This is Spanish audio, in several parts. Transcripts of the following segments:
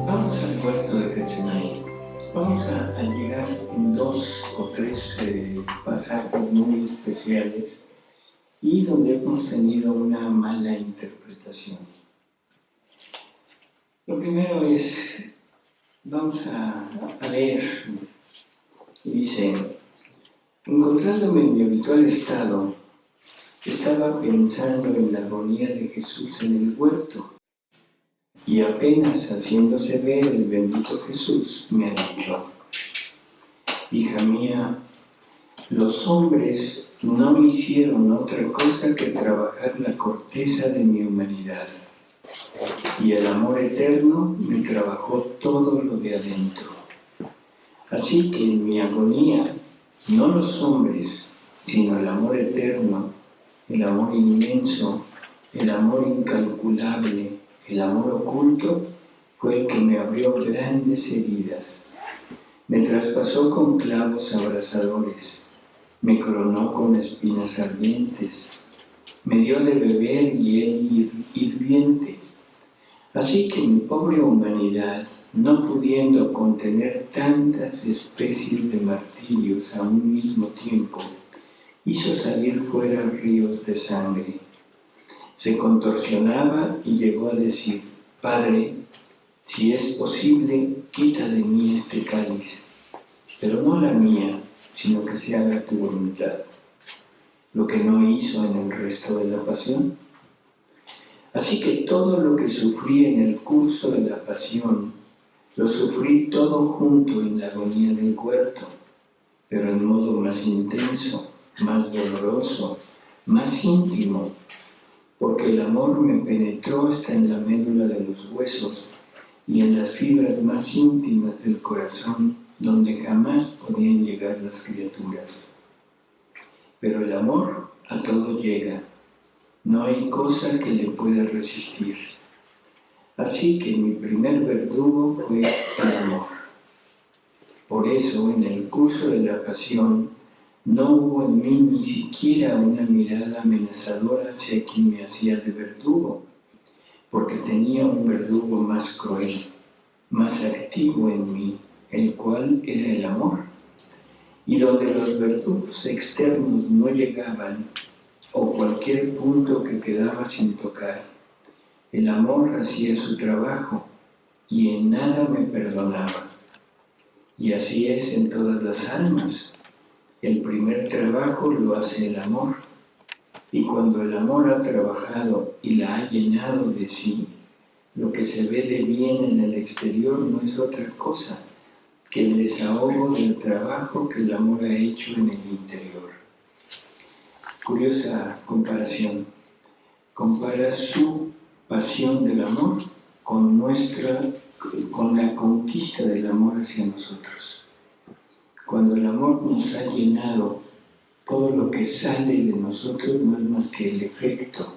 Vamos al huerto de Getsemaní. Vamos a llegar en 2 o 3 pasajes muy especiales y donde hemos tenido una mala interpretación. Lo primero es, vamos a leer, y dice: encontrándome en mi habitual estado, estaba pensando en la agonía de Jesús en el huerto, y apenas haciéndose ver el bendito Jesús me ha dicho: hija mía, los hombres no me hicieron otra cosa que trabajar la corteza de mi humanidad, y el amor eterno me trabajó todo lo de adentro. Así que en mi agonía, no los hombres, sino el amor eterno, el amor inmenso, el amor incalculable, el amor oculto, fue el que me abrió grandes heridas. Me traspasó con clavos abrasadores, me coronó con espinas ardientes, me dio de beber hiel hirviente. Así que mi pobre humanidad, no pudiendo contener tantas especies de martirios a un mismo tiempo, hizo salir fuera ríos de sangre. Se contorsionaba y llegó a decir: Padre, si es posible, quita de mí este cáliz, pero no la mía, sino que se haga tu voluntad. Lo que no hizo en el resto de la pasión. Así que todo lo que sufrí en el curso de la pasión, lo sufrí todo junto en la agonía del huerto, pero en modo más intenso, más doloroso, más íntimo, porque el amor me penetró hasta en la médula de los huesos y en las fibras más íntimas del corazón, donde jamás podían llegar las criaturas. Pero el amor a todo llega, no hay cosa que le pueda resistir. Así que mi primer verdugo fue el amor. Por eso, en el curso de la pasión, no hubo en mí ni siquiera una mirada amenazadora hacia quien me hacía de verdugo, porque tenía un verdugo más cruel, más activo en mí, el cual era el amor. Y donde los verdugos externos no llegaban, o cualquier punto que quedaba sin tocar, el amor hacía su trabajo y en nada me perdonaba. Y así es en todas las almas. El primer trabajo lo hace el amor, y cuando el amor ha trabajado y la ha llenado de sí, lo que se ve de bien en el exterior no es otra cosa que el desahogo del trabajo que el amor ha hecho en el interior. Curiosa comparación. Compara su pasión del amor con la conquista del amor hacia nosotros. Cuando el amor nos ha llenado, todo lo que sale de nosotros no es más que el efecto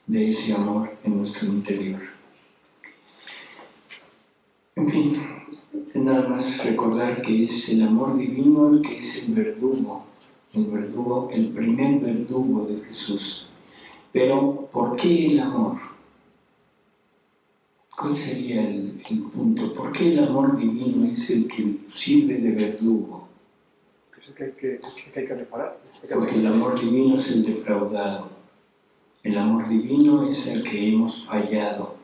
de ese amor en nuestro interior. En fin, nada más recordar que es el amor divino el que es el primer verdugo de Jesús. Pero, ¿por qué el amor? ¿Cuál sería el punto? ¿Por qué el amor divino es el que sirve de verdugo? Es que hay que reparar. Porque el amor divino es el defraudado. El amor divino es el que hemos fallado.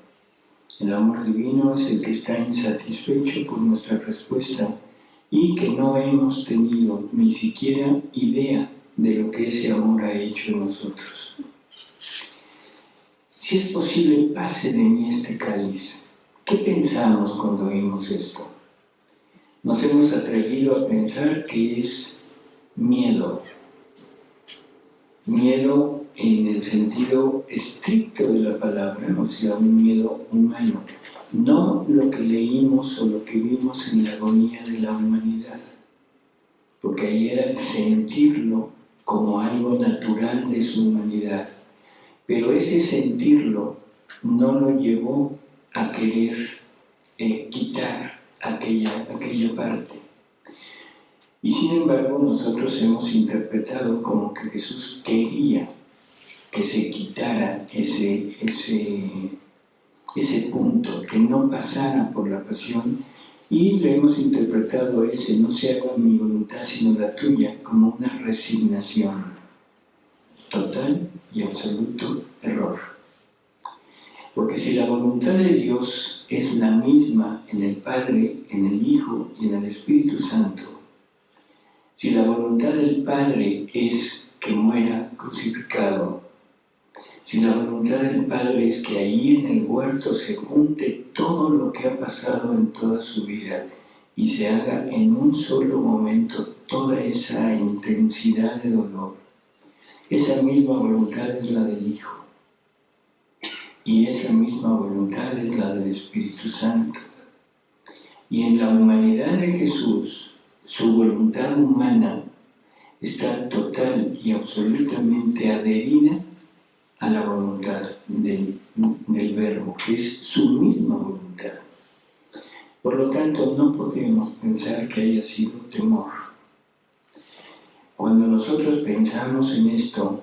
El amor divino es el que está insatisfecho por nuestra respuesta y que no hemos tenido ni siquiera idea de lo que ese amor ha hecho en nosotros. Si es posible, pase de mí este cáliz. ¿Qué pensamos cuando oímos esto? Nos hemos atrevido a pensar que es miedo. Miedo en el sentido estricto de la palabra, o sea, un miedo humano. No lo que leímos o lo que vimos en la agonía de la humanidad, porque ahí era sentirlo como algo natural de su humanidad. Pero ese sentirlo no lo llevó a querer quitar aquella parte. Y sin embargo nosotros hemos interpretado como que Jesús quería que se quitara ese ese punto, que no pasara por la pasión, y le hemos interpretado ese no se haga mi voluntad sino la tuya como una resignación. Total y absoluto error. Porque si la voluntad de Dios es la misma en el Padre, en el Hijo y en el Espíritu Santo, si la voluntad del Padre es que muera crucificado, si la voluntad del Padre es que ahí en el huerto se junte todo lo que ha pasado en toda su vida y se haga en un solo momento toda esa intensidad de dolor, esa misma voluntad es la del Hijo y esa misma voluntad es la del Espíritu Santo. Y en la humanidad de Jesús, su voluntad humana está total y absolutamente adherida a la voluntad del Verbo, que es su misma voluntad. Por lo tanto, no podemos pensar que haya sido temor. Cuando nosotros pensamos en esto,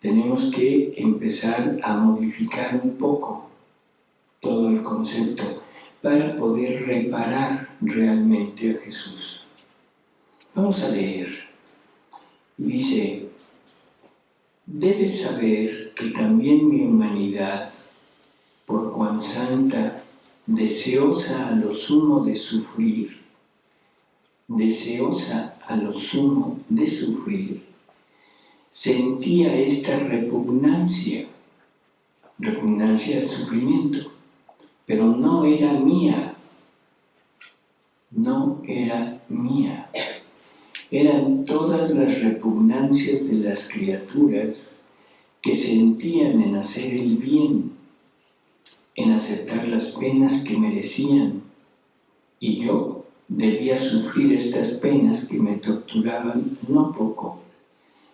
tenemos que empezar a modificar un poco todo el concepto para poder reparar realmente a Jesús. Vamos a leer. Dice: debes saber que también mi humanidad, por cuan santa, deseosa a lo sumo de sufrir, sentía esta repugnancia al sufrimiento, pero no era mía. Eran todas las repugnancias de las criaturas que sentían en hacer el bien, en aceptar las penas que merecían, y yo debía sufrir estas penas que me torturaban no poco,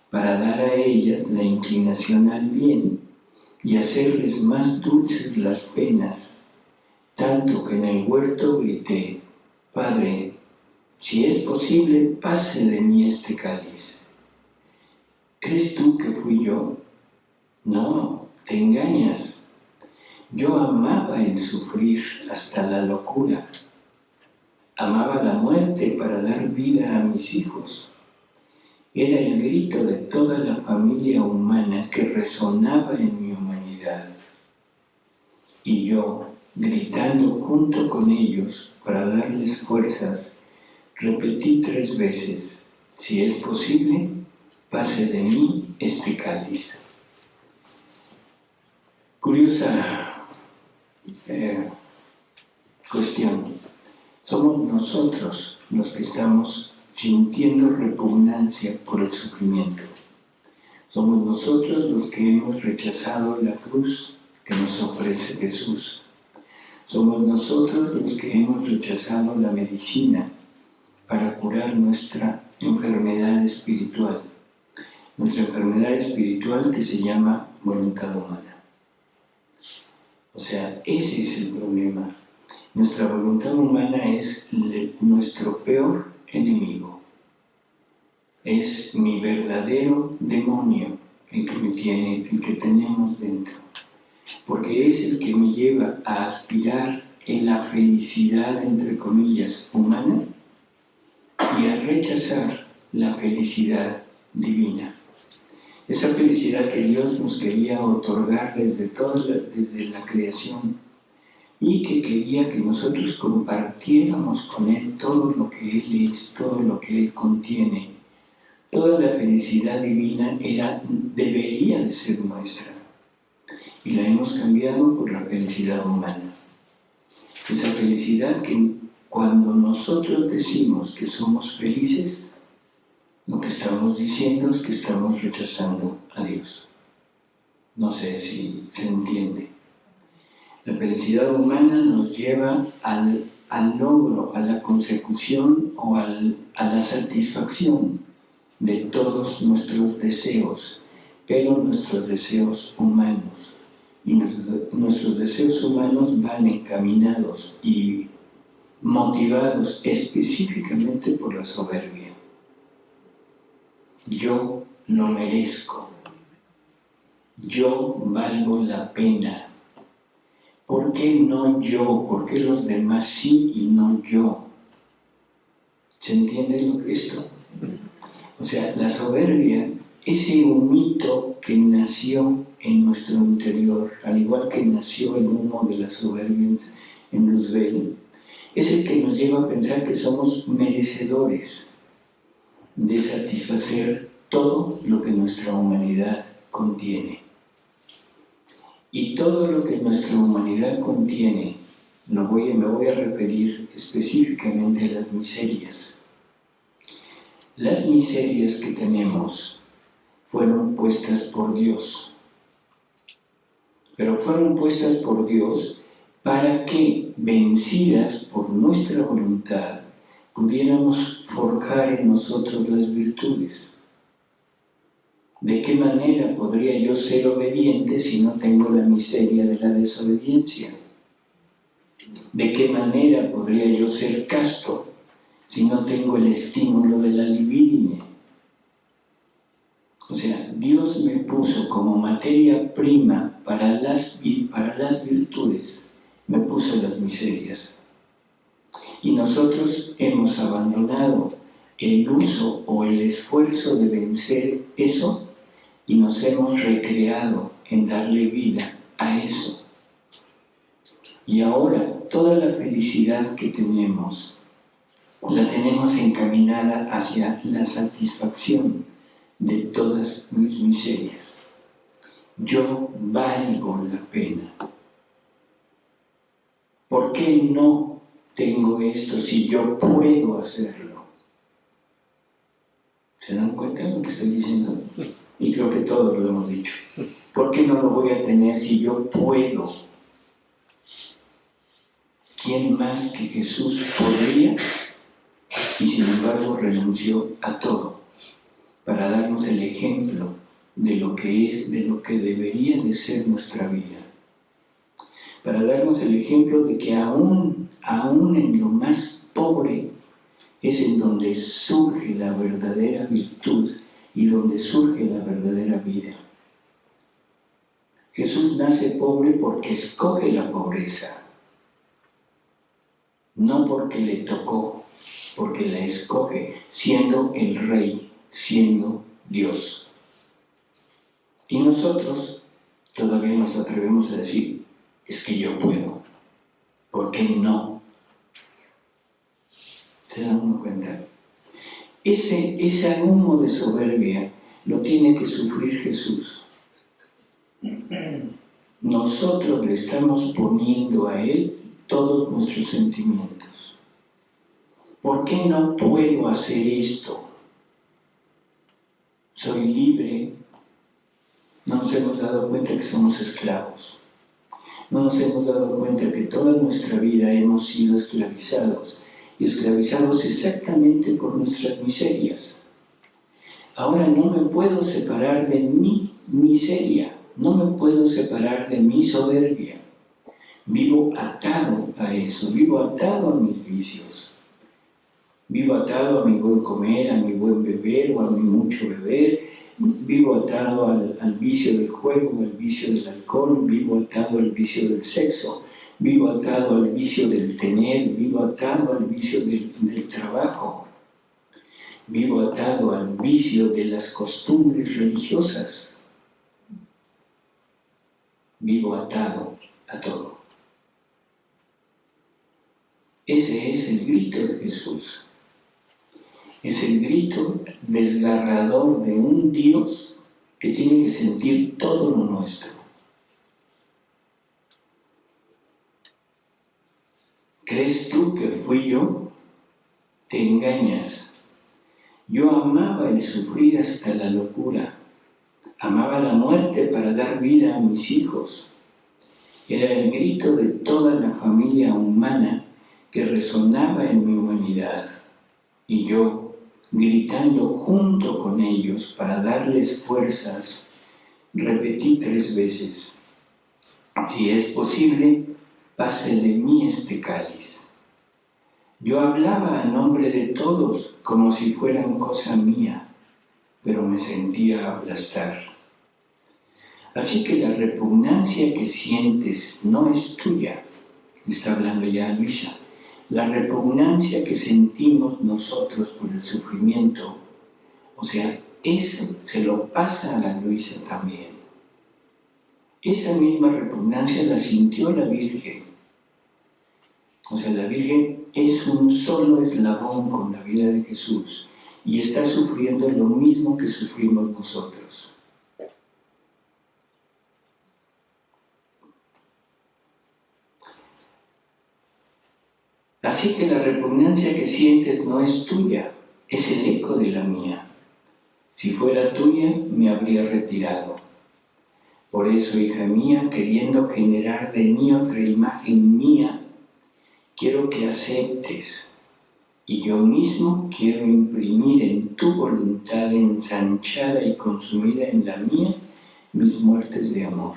para dar a ellas la inclinación al bien y hacerles más dulces las penas, tanto que en el huerto grité: Padre, si es posible, pase de mí este cáliz. ¿Crees tú que fui yo? No, te engañas. Yo amaba el sufrir hasta la locura. Amaba la muerte para dar vida a mis hijos. Era el grito de toda la familia humana que resonaba en mi humanidad. Y yo, gritando junto con ellos para darles fuerzas, repetí 3 veces: si es posible, pase de mí este cáliz. Curiosa cuestión. Somos nosotros los que estamos sintiendo repugnancia por el sufrimiento. Somos nosotros los que hemos rechazado la cruz que nos ofrece Jesús. Somos nosotros los que hemos rechazado la medicina para curar nuestra enfermedad espiritual. Nuestra enfermedad espiritual que se llama voluntad humana. O sea, ese es el problema. Nuestra voluntad humana es nuestro peor enemigo. Es mi verdadero demonio el que tenemos dentro. Porque es el que me lleva a aspirar en la felicidad, entre comillas, humana y a rechazar la felicidad divina. Esa felicidad que Dios nos quería otorgar desde la creación y que quería que nosotros compartiéramos con Él todo lo que Él es, todo lo que Él contiene. Toda la felicidad divina debería de ser nuestra y la hemos cambiado por la felicidad humana. Esa felicidad que cuando nosotros decimos que somos felices, lo que estamos diciendo es que estamos rechazando a Dios. No sé si se entiende. La felicidad humana nos lleva al logro, a la consecución o a la satisfacción de todos nuestros deseos, pero nuestros deseos humanos. Y nuestros deseos humanos van encaminados y motivados específicamente por la soberbia. Yo lo merezco. Yo valgo la pena. ¿por qué no yo? ¿Por qué los demás sí y no yo? ¿Se entiende lo que es esto? O sea, la soberbia, ese humito que nació en nuestro interior, al igual que nació el humo de la soberbia en Luzbel, es el que nos lleva a pensar que somos merecedores de satisfacer todo lo que nuestra humanidad contiene. Y todo lo que nuestra humanidad contiene, me voy a referir específicamente a las miserias. Las miserias que tenemos fueron puestas por Dios, pero fueron puestas por Dios para que, vencidas por nuestra voluntad, pudiéramos forjar en nosotros las virtudes. ¿De qué manera podría yo ser obediente si no tengo la miseria de la desobediencia? ¿De qué manera podría yo ser casto si no tengo el estímulo de la libidine? O sea, Dios me puso como materia prima para las virtudes, me puso las miserias. Y nosotros hemos abandonado el uso o el esfuerzo de vencer eso y nos hemos recreado en darle vida a eso. Y ahora toda la felicidad que tenemos, la tenemos encaminada hacia la satisfacción de todas mis miserias. Yo valgo la pena. ¿Por qué no tengo esto si yo puedo hacerlo? ¿Se dan cuenta de lo que estoy diciendo? Y creo que todos lo hemos dicho. ¿Por qué no lo voy a tener si yo puedo? ¿Quién más que Jesús podría? Y sin embargo renunció a todo para darnos el ejemplo de lo que es, de lo que debería de ser nuestra vida. Para darnos el ejemplo de que aún en lo más pobre es en donde surge la verdadera virtud y donde surge la verdadera vida. Jesús nace pobre porque escoge la pobreza, no porque le tocó, porque la escoge, siendo el Rey, siendo Dios. Y nosotros todavía nos atrevemos a decir, es que yo puedo, ¿por qué no? ¿Se dan uno cuenta? Ese humo de soberbia lo tiene que sufrir Jesús. Nosotros le estamos poniendo a Él todos nuestros sentimientos. ¿Por qué no puedo hacer esto? Soy libre. No nos hemos dado cuenta que somos esclavos. No nos hemos dado cuenta que toda nuestra vida hemos sido esclavizados. Y esclavizados exactamente por nuestras miserias. Ahora no me puedo separar de mi miseria. No me puedo separar de mi soberbia. Vivo atado a eso. Vivo atado a mis vicios. Vivo atado a mi buen comer, a mi buen beber o a mi mucho beber. Vivo atado al vicio del juego, al vicio del alcohol. Vivo atado al vicio del sexo. Vivo atado al vicio del tener. Vivo atado al vicio del trabajo. Vivo atado al vicio de las costumbres religiosas. Vivo atado a todo. Ese es el grito de Jesús. Es el grito desgarrador de un Dios que tiene que sentir todo lo nuestro. ¿Crees tú que fui yo? Te engañas. Yo amaba el sufrir hasta la locura. Amaba la muerte para dar vida a mis hijos. Era el grito de toda la familia humana que resonaba en mi humanidad. Y yo, gritando junto con ellos para darles fuerzas, repetí 3 veces, si es posible, pase de mí este cáliz. Yo hablaba a nombre de todos como si fueran cosa mía, pero me sentía aplastar. Así que la repugnancia que sientes no es tuya. Está hablando ya Luisa. La repugnancia que sentimos nosotros por el sufrimiento, o sea, eso se lo pasa a la Luisa también. Esa misma repugnancia la sintió la Virgen. O sea, la Virgen es un solo eslabón con la vida de Jesús y está sufriendo lo mismo que sufrimos nosotros. Así que la repugnancia que sientes no es tuya, es el eco de la mía. Si fuera tuya, me habría retirado. Por eso, hija mía, queriendo generar de mí otra imagen mía, quiero que aceptes, y yo mismo quiero imprimir en tu voluntad ensanchada y consumida en la mía mis muertes de amor.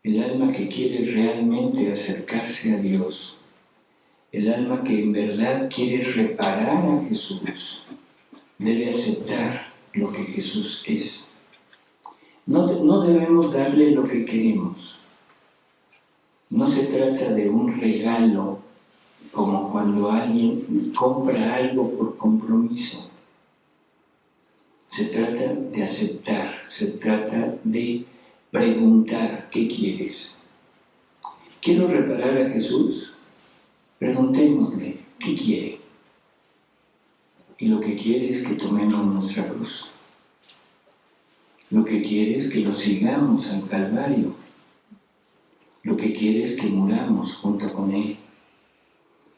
El alma que quiere realmente acercarse a Dios, el alma que en verdad quiere reparar a Jesús, debe aceptar lo que Jesús es. No debemos darle lo que queremos. No se trata de un regalo como cuando alguien compra algo por compromiso. Se trata de aceptar, se trata de preguntar ¿qué quieres? ¿Quiero reparar a Jesús? Preguntémosle ¿qué quiere? Y lo que quiere es que tomemos nuestra cruz. Lo que quiere es que lo sigamos al Calvario. Lo que quiere es que muramos junto con Él.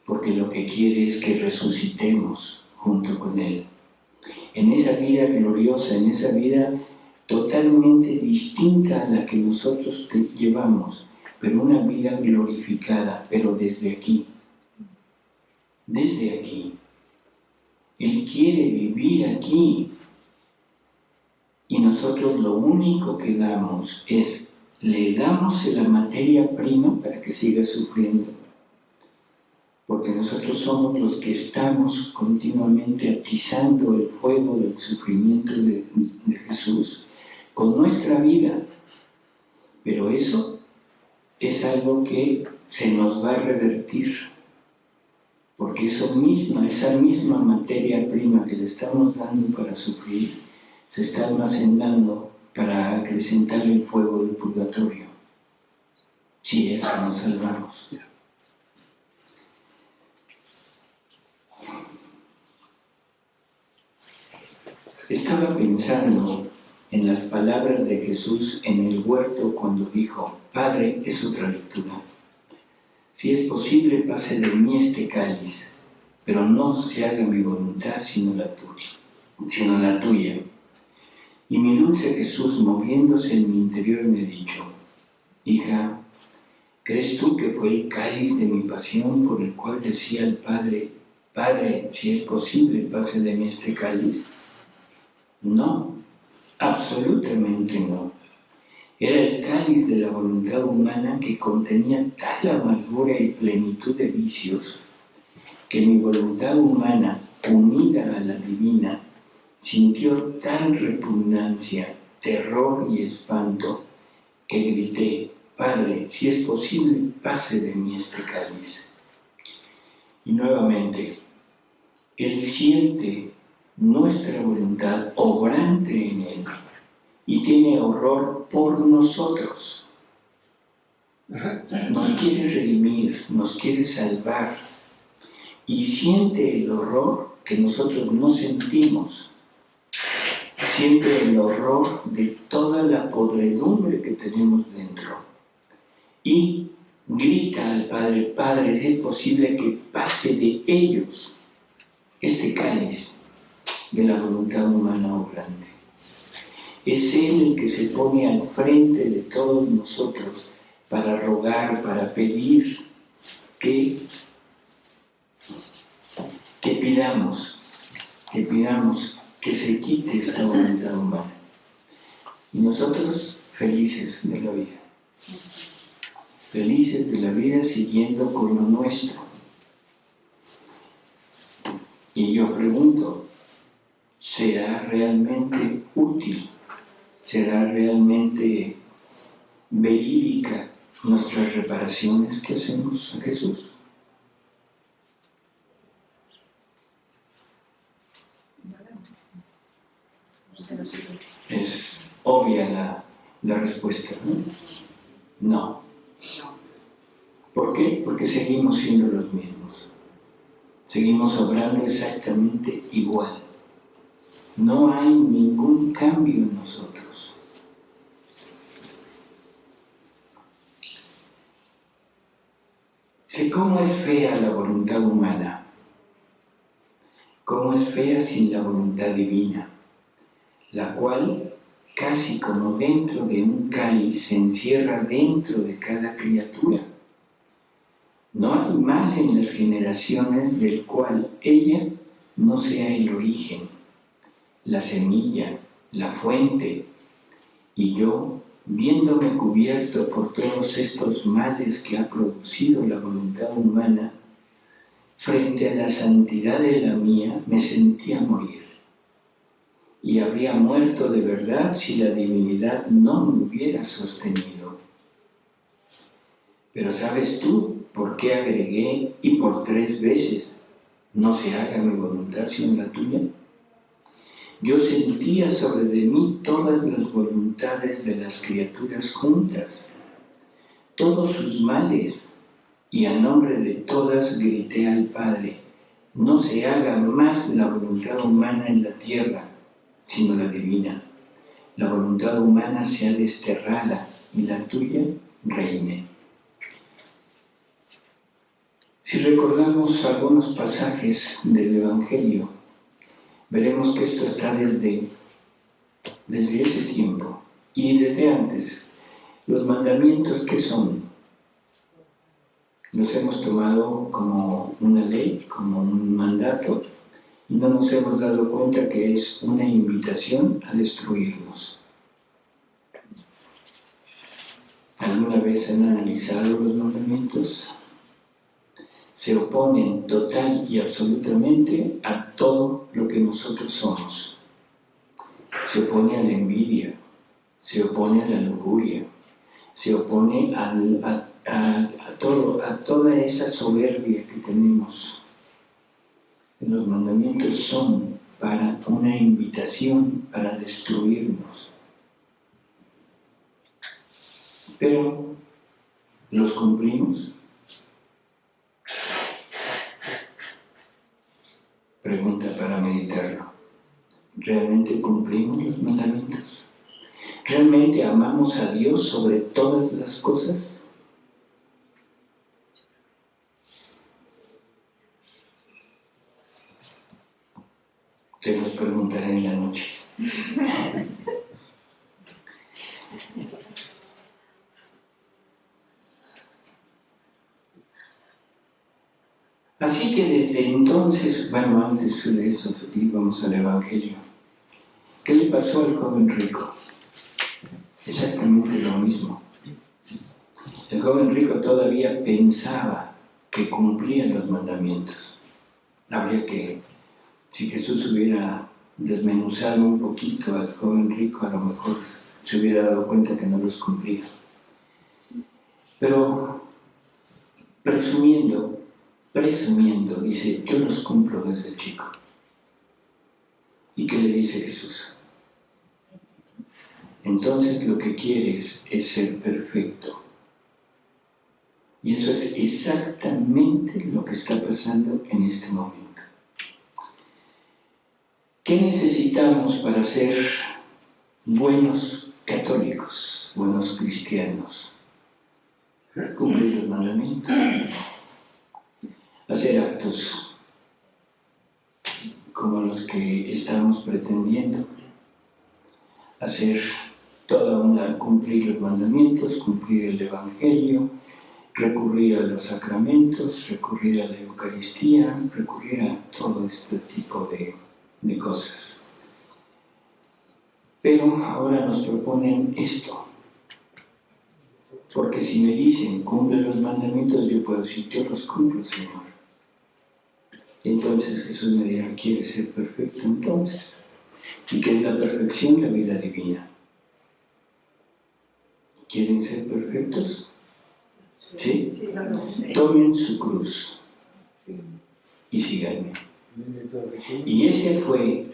Porque lo que quiere es que resucitemos junto con Él. En esa vida gloriosa, en esa vida totalmente distinta a la que nosotros llevamos, pero una vida glorificada, pero desde aquí. Desde aquí. Él quiere vivir aquí. Y nosotros lo único que damos es, le damos la materia prima para que siga sufriendo. Porque nosotros somos los que estamos continuamente atizando el fuego del sufrimiento de Jesús con nuestra vida. Pero eso es algo que se nos va a revertir. Porque esa misma materia prima que le estamos dando para sufrir, se está almacenando para acrecentar el fuego del purgatorio, si es que nos salvamos. Estaba pensando en las palabras de Jesús en el huerto cuando dijo, Padre, es otra lectura. Si es posible, pase de mí este cáliz, pero no se haga mi voluntad sino la tuya. Y mi dulce Jesús, moviéndose en mi interior, me ha dicho, hija, ¿crees tú que fue el cáliz de mi pasión por el cual decía al Padre, Padre, si es posible, pase de mí este cáliz? No, absolutamente no. Era el cáliz de la voluntad humana que contenía tal amargura y plenitud de vicios que mi voluntad humana, unida a la divina, sintió tal repugnancia, terror y espanto que grité, Padre, si es posible, pase de mí este cáliz. Y nuevamente, Él siente nuestra voluntad obrante en Él y tiene horror por nosotros. Nos quiere redimir, nos quiere salvar y siente el horror que nosotros no sentimos. Siente el horror de toda la podredumbre que tenemos dentro. Y grita al Padre, Padre, si es posible que pase de ellos este cáliz de la voluntad humana obrante. Es Él el que se pone al frente de todos nosotros para rogar, para pedir que pidamos que se quite esta voluntad humana. Y nosotros felices de la vida. Felices de la vida siguiendo con lo nuestro. Y yo pregunto, ¿será realmente útil ¿Será realmente verídica nuestras reparaciones que hacemos a Jesús? Es obvia la respuesta, ¿no? No. ¿Por qué? Porque seguimos siendo los mismos. Seguimos obrando exactamente igual. No hay ningún cambio en nosotros. ¿Cómo es fea la voluntad humana? ¿Cómo es fea sin la voluntad divina? La cual, casi como dentro de un cáliz, se encierra dentro de cada criatura. No hay mal en las generaciones del cual ella no sea el origen, la semilla, la fuente, y yo, viéndome cubierto por todos estos males que ha producido la voluntad humana, frente a la santidad de la mía, me sentía morir. Y habría muerto de verdad si la divinidad no me hubiera sostenido. Pero ¿sabes tú por qué agregué y por 3 veces no se haga mi voluntad sino la tuya? Yo sentía sobre de mí todas las voluntades de las criaturas juntas, todos sus males, y a nombre de todas grité al Padre: no se haga más la voluntad humana en la tierra, sino la divina. La voluntad humana sea desterrada y la tuya reine. Si recordamos algunos pasajes del Evangelio, veremos que esto está desde ese tiempo y desde antes. Los mandamientos, ¿qué son? Los hemos tomado como una ley, como un mandato, y no nos hemos dado cuenta que es una invitación a destruirnos. ¿Alguna vez han analizado los mandamientos? Se oponen total y absolutamente a todo lo que nosotros somos. Se opone a la envidia, se opone a la lujuria, se opone a toda esa soberbia que tenemos. Los mandamientos son para una invitación para destruirnos. Pero, ¿los cumplimos? Pregunta para meditarlo. ¿Realmente cumplimos los mandamientos? ¿Realmente amamos a Dios sobre todas las cosas? Te los preguntaré en la noche. Así que desde entonces, bueno, antes de eso, íbamos al Evangelio. ¿Qué le pasó al joven rico? Exactamente lo mismo. El joven rico todavía pensaba que cumplía los mandamientos. Habría que, si Jesús hubiera desmenuzado un poquito al joven rico, a lo mejor se hubiera dado cuenta que no los cumplía. Pero presumiendo, dice: yo los cumplo desde chico. ¿Y qué le dice Jesús? Entonces lo que quieres es ser perfecto. Y eso es exactamente lo que está pasando en este momento. ¿Qué necesitamos para ser buenos católicos, buenos cristianos? Cumplir los mandamientos, hacer actos como los que estamos pretendiendo, cumplir los mandamientos, cumplir el Evangelio, recurrir a los sacramentos, recurrir a la Eucaristía, recurrir a todo este tipo de cosas. Pero ahora nos proponen esto. Porque si me dicen, cumple los mandamientos, yo puedo decir, yo los cumplo, Señor. Entonces Jesús me dirá, ¿quieres ser perfecto entonces? ¿Y qué es la perfección? La vida divina. ¿Quieren ser perfectos? ¿Sí? Sí, claro. Tomen su cruz y síganme. Y ese fue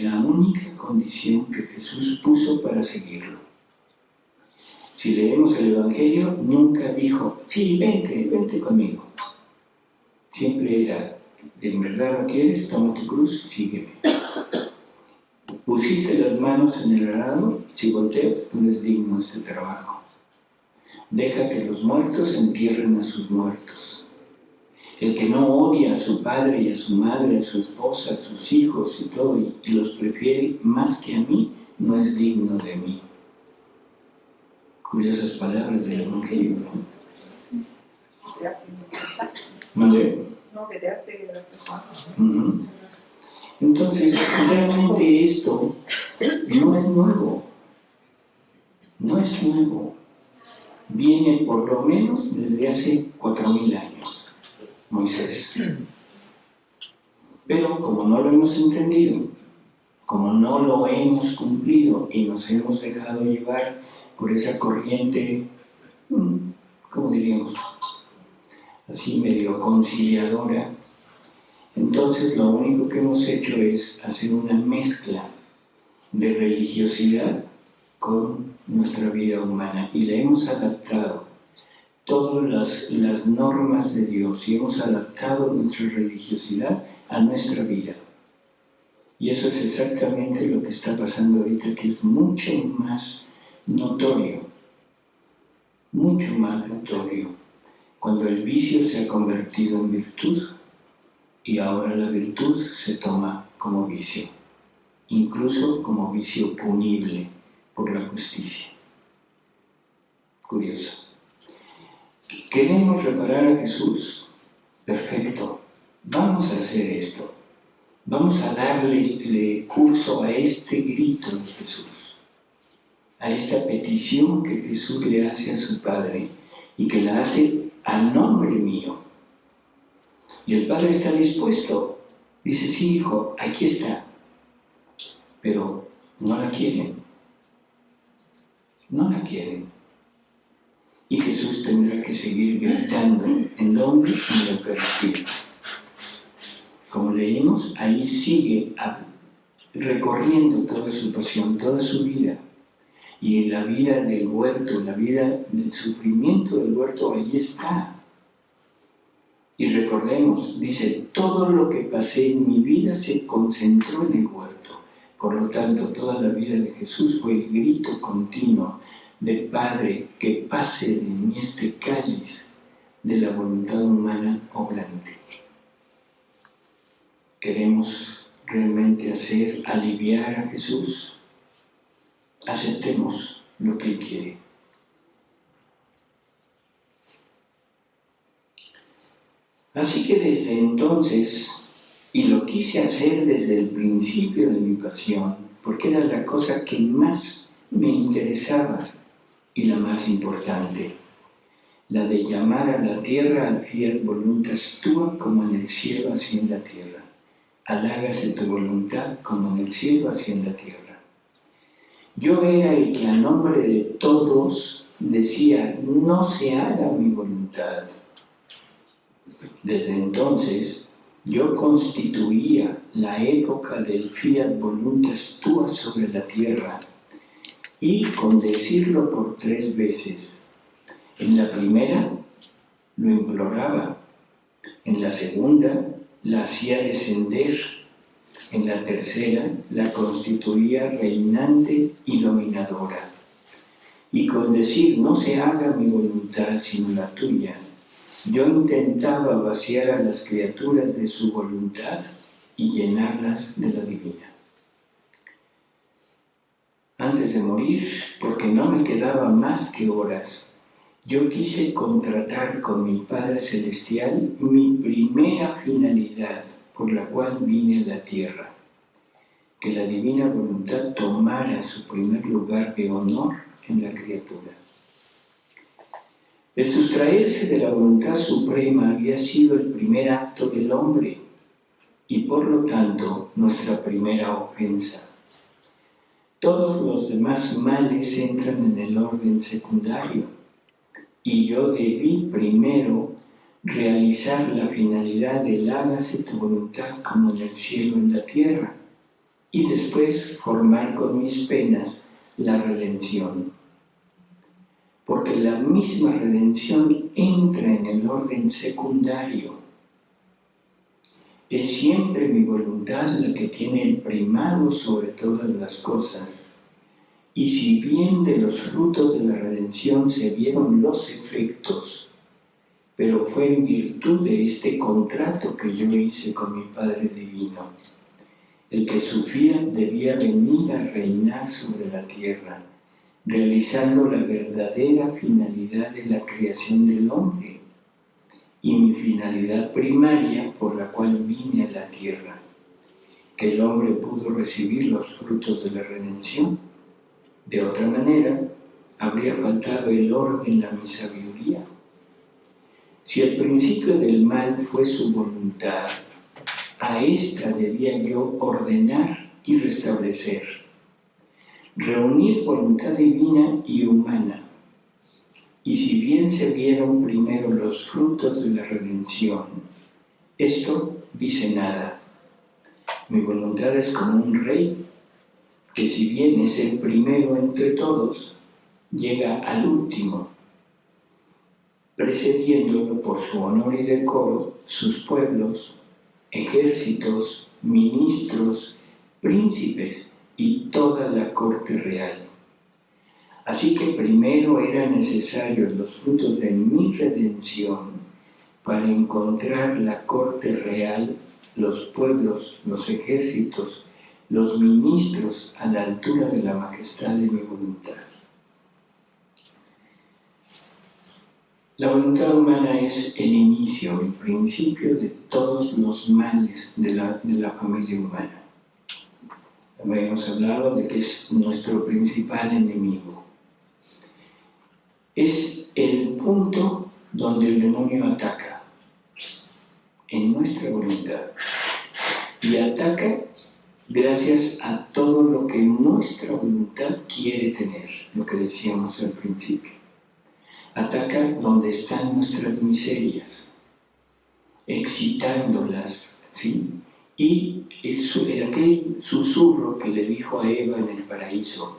la única condición que Jesús puso para seguirlo. Si leemos el Evangelio, nunca dijo, sí, vente conmigo. Siempre era, ¿en verdad lo quieres? Toma tu cruz, sígueme. Pusiste las manos en el arado, si volteas, no eres digno de este trabajo. Deja que los muertos entierren a sus muertos. El que no odia a su padre y a su madre, a su esposa, a sus hijos y todo, y los prefiere más que a mí, no es digno de mí. Curiosas palabras del Evangelio, ¿no? ¿Vale? No, que te hace la persona. Entonces, realmente esto no es nuevo. No es nuevo. Viene por lo menos desde hace 4000 años, Moisés. Pero como no lo hemos entendido, como no lo hemos cumplido y nos hemos dejado llevar por esa corriente, ¿cómo diríamos? Así medio conciliadora, entonces lo único que hemos hecho es hacer una mezcla de religiosidad con nuestra vida humana y le hemos adaptado todas las normas de Dios y hemos adaptado nuestra religiosidad a nuestra vida. Y eso es exactamente lo que está pasando ahorita, que es mucho más notorio, cuando el vicio se ha convertido en virtud y ahora la virtud se toma como vicio, incluso como vicio punible por la justicia. Curioso. ¿Queremos reparar a Jesús? Perfecto. Vamos a hacer esto. Vamos a darle curso a este grito de Jesús, a esta petición que Jesús le hace a su Padre y que la hace a nombre mío. Y el Padre está dispuesto. Dice, sí, hijo, aquí está. Pero no la quieren. No la quieren. Y Jesús tendrá que seguir gritando en nombre y en Eucaristía. Como leímos, ahí sigue recorriendo toda su pasión, toda su vida. Y en la vida del huerto, la vida del sufrimiento del huerto, ahí está. Y recordemos, dice, todo lo que pasé en mi vida se concentró en el huerto. Por lo tanto, toda la vida de Jesús fue el grito continuo de Padre, que pase de mí este cáliz de la voluntad humana obrante. ¿Queremos realmente aliviar a Jesús? Aceptemos lo que Él quiere. Así que desde entonces, y lo quise hacer desde el principio de mi pasión, porque era la cosa que más me interesaba y la más importante, la de llamar a la tierra al fiat voluntas tua como en el cielo así en la tierra. Hágase tu voluntad como en el cielo así en la tierra. Yo era el que a nombre de todos decía, no se haga mi voluntad. Desde entonces, yo constituía la época del fiat voluntas tua sobre la tierra y con decirlo por 3 veces. En la primera lo imploraba, en la segunda la hacía descender, en la tercera la constituía reinante y dominadora. Y con decir no se haga mi voluntad sino la tuya, yo intentaba vaciar a las criaturas de su voluntad y llenarlas de la divina. Antes de morir, porque no me quedaba más que horas, yo quise contratar con mi Padre Celestial mi primera finalidad por la cual vine a la tierra, que la divina voluntad tomara su primer lugar de honor en la criatura. El sustraerse de la voluntad suprema había sido el primer acto del hombre y por lo tanto nuestra primera ofensa. Todos los demás males entran en el orden secundario y yo debí primero realizar la finalidad del hágase tu voluntad como en el cielo en la tierra y después formar con mis penas la redención. Porque la misma redención entra en el orden secundario. Es siempre mi voluntad la que tiene el primado sobre todas las cosas. Y si bien de los frutos de la redención se vieron los efectos, pero fue en virtud de este contrato que yo hice con mi Padre Divino. El que sufría debía venir a reinar sobre la tierra, realizando la verdadera finalidad de la creación del hombre y mi finalidad primaria por la cual vine a la tierra, que el hombre pudo recibir los frutos de la redención. De otra manera, habría faltado el orden a mi sabiduría. Si el principio del mal fue su voluntad, a esta debía yo ordenar y restablecer, reunir voluntad divina y humana. Y si bien se vieron primero los frutos de la redención, esto dice nada. Mi voluntad es como un rey, que si bien es el primero entre todos, llega al último, precediéndolo por su honor y decoro sus pueblos, ejércitos, ministros, príncipes y toda la corte real. Así que primero eran necesarios los frutos de mi redención para encontrar la corte real, los pueblos, los ejércitos, los ministros a la altura de la majestad de mi voluntad. La voluntad humana es el inicio, el principio de todos los males de la familia humana. Habíamos hablado de que es nuestro principal enemigo. Es el punto donde el demonio ataca, en nuestra voluntad. Y ataca gracias a todo lo que nuestra voluntad quiere tener, lo que decíamos al principio. Ataca donde están nuestras miserias, excitándolas, ¿sí? Y aquel susurro que le dijo a Eva en el paraíso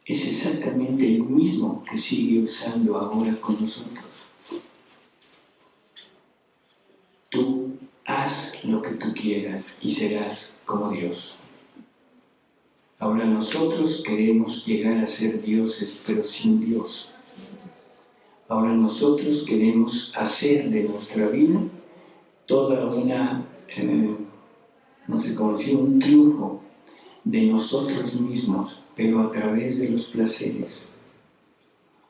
es exactamente el mismo que sigue usando ahora con nosotros. Tú haz lo que tú quieras y serás como Dios. Ahora nosotros queremos llegar a ser dioses, pero sin Dios. Ahora nosotros queremos hacer de nuestra vida toda una, no sé cómo decir, un triunfo de nosotros mismos, pero a través de los placeres.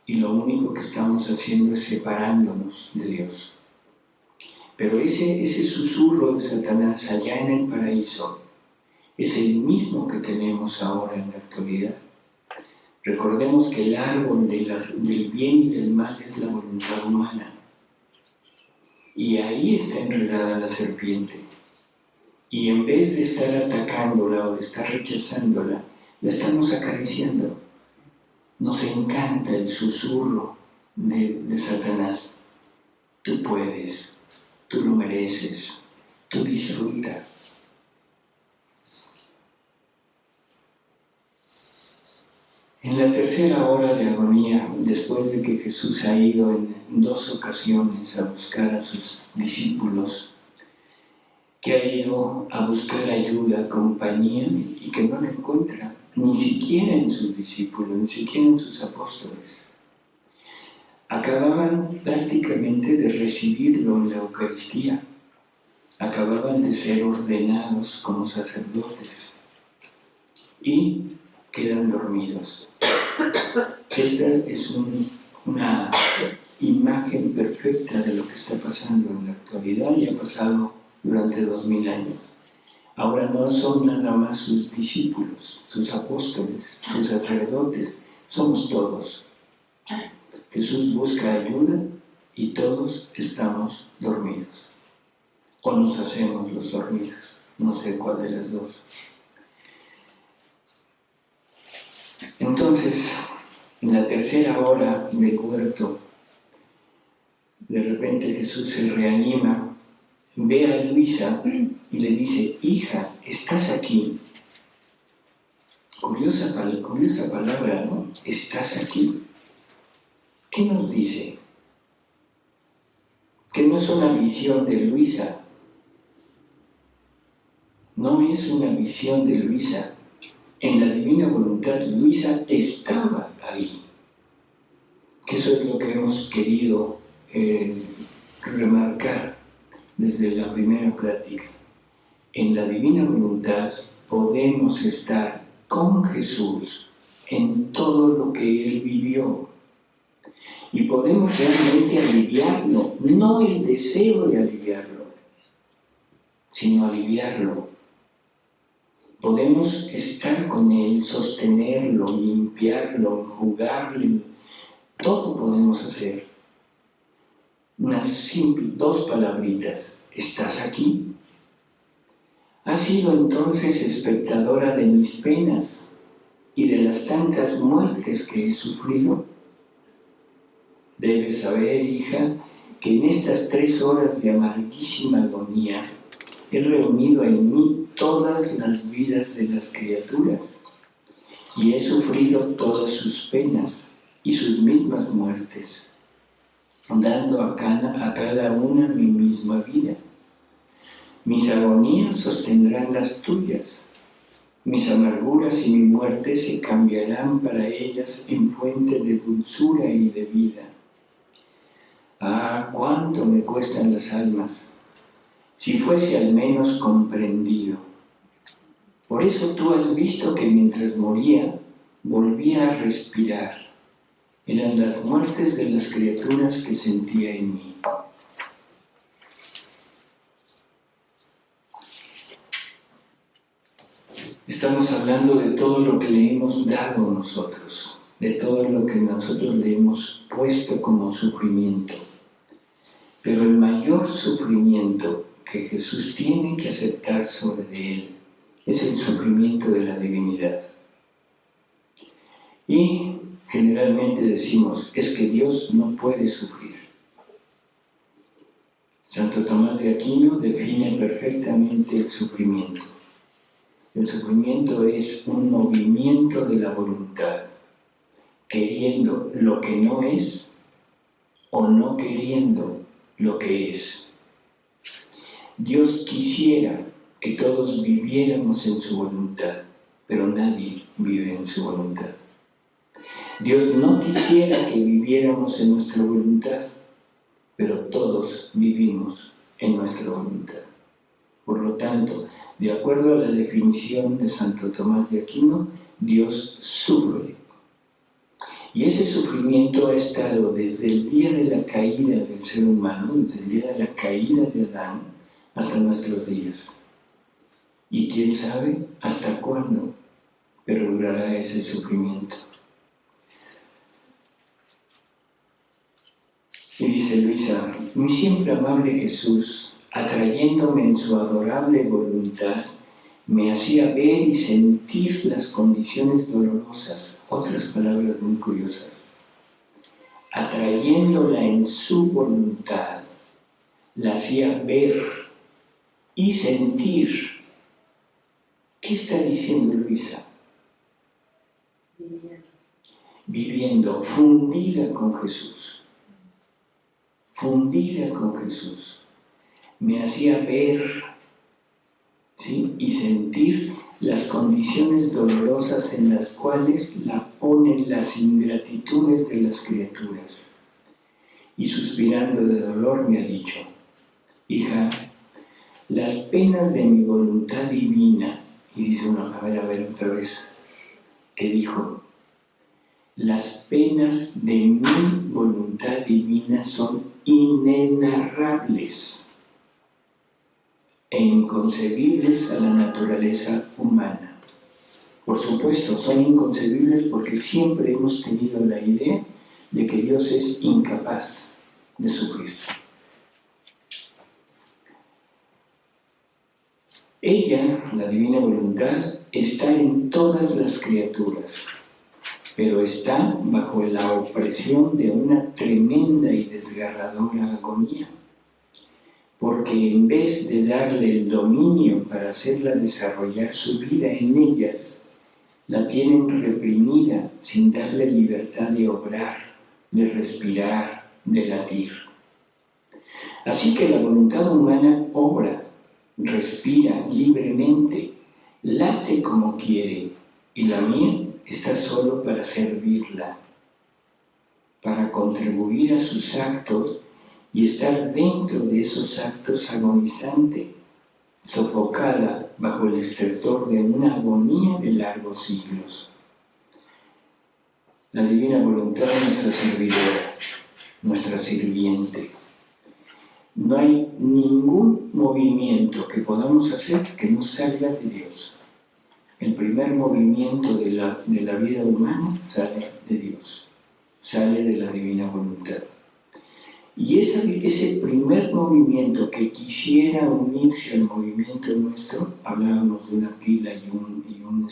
Y lo único que estamos haciendo es separándonos de Dios. Pero ese susurro de Satanás allá en el paraíso es el mismo que tenemos ahora en la actualidad. Recordemos que el árbol del bien y del mal es la voluntad humana. Y ahí está enredada la serpiente. Y en vez de estar atacándola o de estar rechazándola, la estamos acariciando. Nos encanta el susurro de Satanás. Tú puedes, tú lo mereces, tú disfruta. En la tercera hora de agonía, después de que Jesús ha ido en 2 ocasiones a buscar a sus discípulos, que ha ido a buscar ayuda, compañía, y que no la encuentra, ni siquiera en sus discípulos, ni siquiera en sus apóstoles. Acababan prácticamente de recibirlo en la Eucaristía, acababan de ser ordenados como sacerdotes y quedan dormidos. Esta es una imagen perfecta de lo que está pasando en la actualidad y ha pasado durante 2000 años. Ahora no son nada más sus discípulos, sus apóstoles, sus sacerdotes, somos todos. Jesús busca ayuda y todos estamos dormidos. O nos hacemos los dormidos, no sé cuál de las dos. Entonces, en la tercera hora del huerto, de repente Jesús se reanima, ve a Luisa y le dice: hija, ¿estás aquí? Curiosa palabra, ¿no? ¿Estás aquí? ¿Qué nos dice? Que no es una visión de Luisa. No es una visión de Luisa. En la divina voluntad, Luisa estaba ahí. Que eso es lo que hemos querido remarcar desde la primera plática. En la divina voluntad podemos estar con Jesús en todo lo que Él vivió. Y podemos realmente aliviarlo, no el deseo de aliviarlo, sino aliviarlo. Podemos estar con Él, sostenerlo, limpiarlo, enjugarle, todo podemos hacer. Dos palabritas: ¿estás aquí? ¿Has sido entonces espectadora de mis penas y de las tantas muertes que he sufrido? Debes saber, hija, que en estas 3 horas de amarguísima agonía he reunido en mí todas las vidas de las criaturas y he sufrido todas sus penas y sus mismas muertes, dando a cada una mi misma vida. Mis agonías sostendrán las tuyas, mis amarguras y mi muerte se cambiarán para ellas en fuente de dulzura y de vida. Ah, cuánto me cuestan las almas, si fuese al menos comprendido. Por eso tú has visto que mientras moría, volvía a respirar. Eran las muertes de las criaturas que sentía en mí. Estamos hablando de todo lo que le hemos dado nosotros, de todo lo que nosotros le hemos puesto como sufrimiento. Pero el mayor sufrimiento que Jesús tiene que aceptar sobre él es el sufrimiento de la divinidad. Y generalmente decimos, es que Dios no puede sufrir. Santo Tomás de Aquino define perfectamente el sufrimiento. El sufrimiento es un movimiento de la voluntad, queriendo lo que no es o no queriendo lo que es. Dios quisiera que todos viviéramos en su voluntad, pero nadie vive en su voluntad. Dios no quisiera que viviéramos en nuestra voluntad, pero todos vivimos en nuestra voluntad. Por lo tanto, de acuerdo a la definición de Santo Tomás de Aquino, Dios sufre. Y ese sufrimiento ha estado desde el día de la caída del ser humano, desde el día de la caída de Adán, hasta nuestros días. Y quién sabe hasta cuándo perdurará ese sufrimiento. Y dice Luisa, mi siempre amable Jesús, atrayéndome en su adorable voluntad, me hacía ver y sentir las condiciones dolorosas, otras palabras muy curiosas. Atrayéndola en su voluntad, la hacía ver y sentir. ¿Qué está diciendo Luisa? Viviendo, fundida con Jesús. Fundida con Jesús. Me hacía ver, ¿sí?, y sentir las condiciones dolorosas en las cuales la ponen las ingratitudes de las criaturas. Y suspirando de dolor me ha dicho, hija, las penas de mi voluntad divina, y dice uno, a ver otra vez, ¿qué dijo? Las penas de mi voluntad divina son inenarrables e inconcebibles a la naturaleza humana. Por supuesto, son inconcebibles porque siempre hemos tenido la idea de que Dios es incapaz de sufrir. Ella, la divina voluntad, está en todas las criaturas, pero está bajo la opresión de una tremenda y desgarradora agonía, porque en vez de darle el dominio para hacerla desarrollar su vida en ellas, la tienen reprimida sin darle libertad de obrar, de respirar, de latir. Así que la voluntad humana obra, respira libremente, late como quiere, y la mía está solo para servirla, para contribuir a sus actos y estar dentro de esos actos agonizante, sofocada bajo el estertor de una agonía de largos siglos. La divina voluntad es nuestra servidora, nuestra sirviente. No hay ningún movimiento que podamos hacer que no salga de Dios. El primer movimiento de la vida humana sale de Dios, sale de la divina voluntad. Y ese primer movimiento que quisiera unirse al movimiento nuestro, hablábamos de una pila y un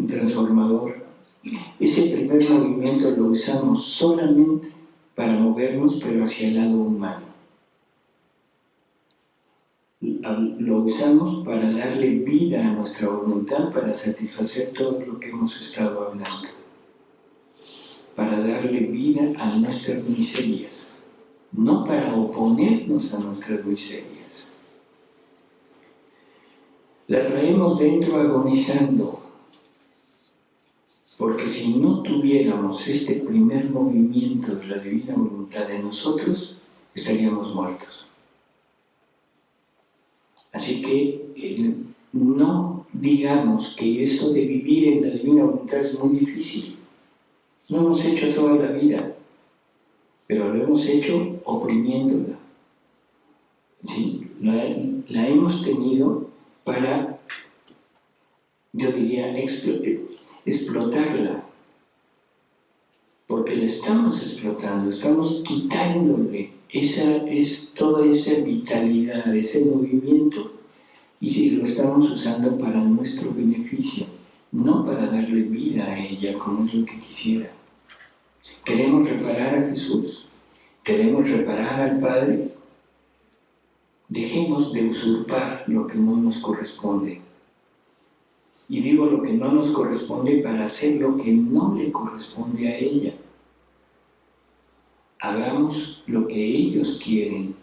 transformador, ese primer movimiento lo usamos solamente para movernos, pero hacia el lado humano. Lo usamos para darle vida a nuestra voluntad, para satisfacer todo lo que hemos estado hablando, para darle vida a nuestras miserias, no para oponernos a nuestras miserias. La traemos dentro agonizando, porque si no tuviéramos este primer movimiento de la divina voluntad en nosotros, estaríamos muertos. Así que no digamos que eso de vivir en la divina voluntad es muy difícil. Lo hemos hecho toda la vida, pero lo hemos hecho oprimiéndola. ¿Sí? La hemos tenido para, yo diría, explotarla, porque la estamos explotando, estamos quitándole toda esa vitalidad, ese movimiento, y si lo estamos usando para nuestro beneficio, no para darle vida a ella como es lo que quisiera. ¿Queremos reparar a Jesús? ¿Queremos reparar al Padre? Dejemos de usurpar lo que no nos corresponde. Y digo lo que no nos corresponde para hacer lo que no le corresponde a ella. Hagamos lo que ellos quieren.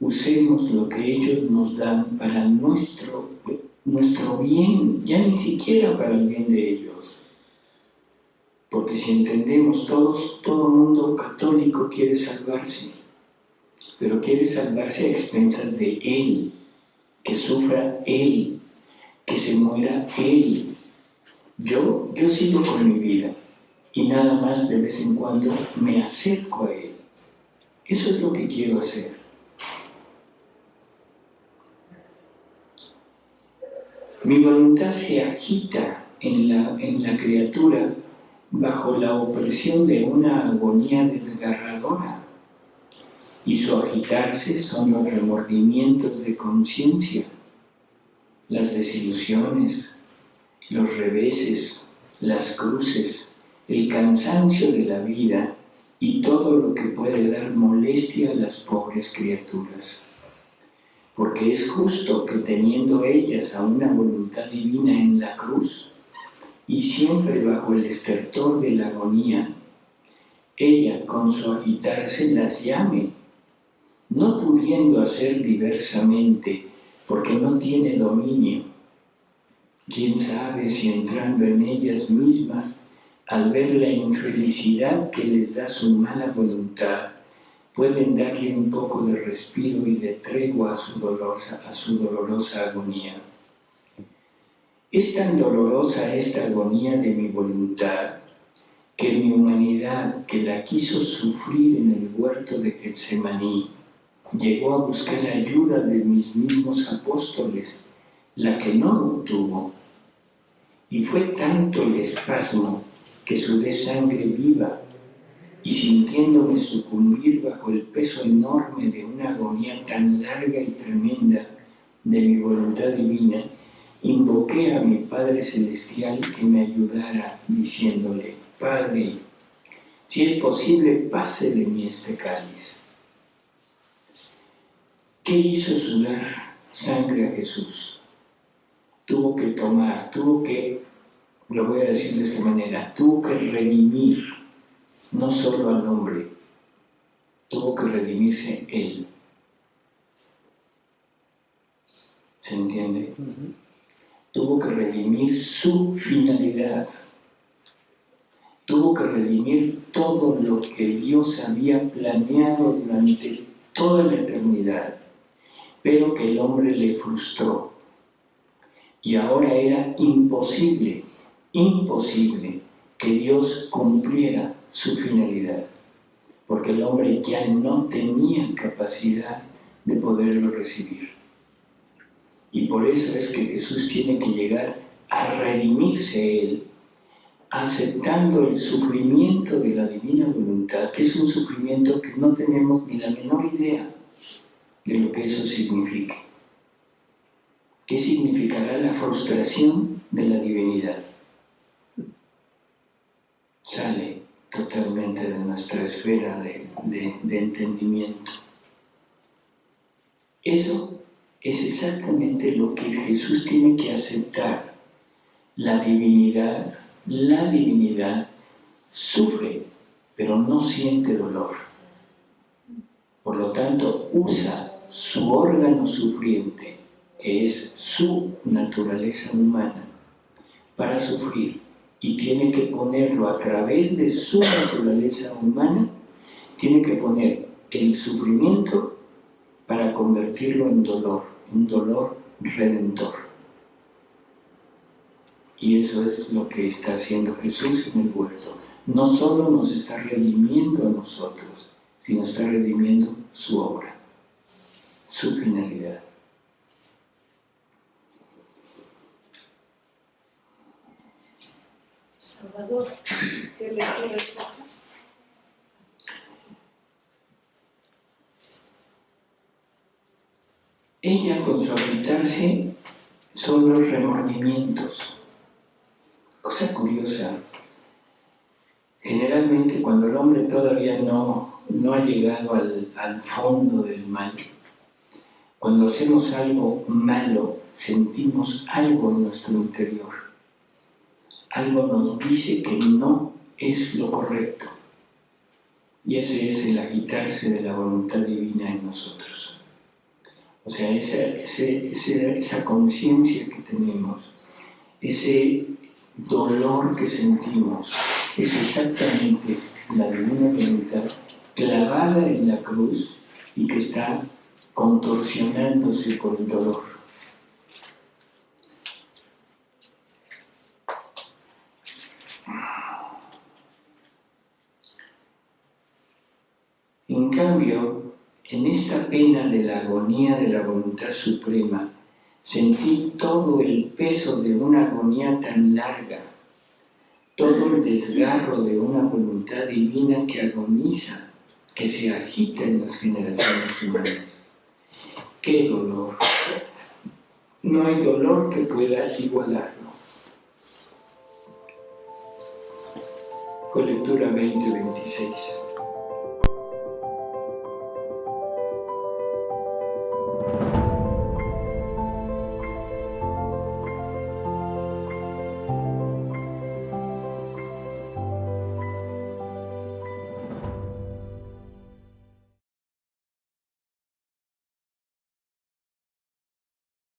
Usemos lo que ellos nos dan para nuestro bien, ya ni siquiera para el bien de ellos. Porque si entendemos, todo mundo católico quiere salvarse, pero quiere salvarse a expensas de él, que sufra él, que se muera él. Yo sigo con mi vida y nada más de vez en cuando me acerco a él. Eso es lo que quiero hacer. Mi voluntad se agita en la criatura bajo la opresión de una agonía desgarradora, y su agitarse son los remordimientos de conciencia, las desilusiones, los reveses, las cruces, el cansancio de la vida y todo lo que puede dar molestia a las pobres criaturas. Porque es justo que teniendo ellas a una voluntad divina en la cruz y siempre bajo el estertor de la agonía, ella con su agitarse las llame, no pudiendo hacer diversamente porque no tiene dominio. Quién sabe si entrando en ellas mismas, al ver la infelicidad que les da su mala voluntad, pueden darle un poco de respiro y de tregua a su dolorosa agonía. Es tan dolorosa esta agonía de mi voluntad que mi humanidad, que la quiso sufrir en el huerto de Getsemaní, llegó a buscar ayuda de mis mismos apóstoles, la que no obtuvo. Y fue tanto el espasmo que sudé sangre viva, y sintiéndome sucumbir bajo el peso enorme de una agonía tan larga y tremenda de mi voluntad divina, invoqué a mi Padre Celestial que me ayudara, diciéndole: Padre, si es posible, pase de mí este cáliz. ¿Qué hizo sudar sangre a Jesús? Tuvo que tomar, lo voy a decir de esta manera, tuvo que redimir no solo al hombre, tuvo que redimirse él. ¿Se entiende? Tuvo que redimir su finalidad. Tuvo que redimir todo lo que Dios había planeado durante toda la eternidad, pero que el hombre le frustró. Y ahora era imposible que Dios cumpliera su finalidad, porque el hombre ya no tenía capacidad de poderlo recibir. Y por eso es que Jesús tiene que llegar a redimirse él, aceptando el sufrimiento de la divina voluntad, que es un sufrimiento que no tenemos ni la menor idea de lo que eso significa. ¿Qué significará la frustración de la divinidad? Sale totalmente de nuestra esfera de entendimiento. Eso es exactamente lo que Jesús tiene que aceptar. La divinidad sufre, pero no siente dolor. Por lo tanto, usa su órgano sufriente, que es su naturaleza humana, para sufrir. Y tiene que ponerlo a través de su naturaleza humana, tiene que poner el sufrimiento para convertirlo en dolor redentor. Y eso es lo que está haciendo Jesús en el huerto. No solo nos está redimiendo a nosotros, sino está redimiendo su obra, su finalidad. Salvador, ¿qué le quieres hacer? Ella, con su agitarse, son los remordimientos. Cosa curiosa, generalmente cuando el hombre todavía no ha llegado al fondo del mal, cuando hacemos algo malo, sentimos algo en nuestro interior. Algo nos dice que no es lo correcto. Y ese es el agitarse de la voluntad divina en nosotros. O sea, esa conciencia que tenemos, ese dolor que sentimos, es exactamente la divina voluntad clavada en la cruz y que está contorsionándose por el dolor. En cambio, en esta pena de la agonía de la voluntad suprema, sentí todo el peso de una agonía tan larga, todo el desgarro de una voluntad divina que agoniza, que se agita en las generaciones humanas. ¡Qué dolor! No hay dolor que pueda igualarlo. Con lectura 20-26.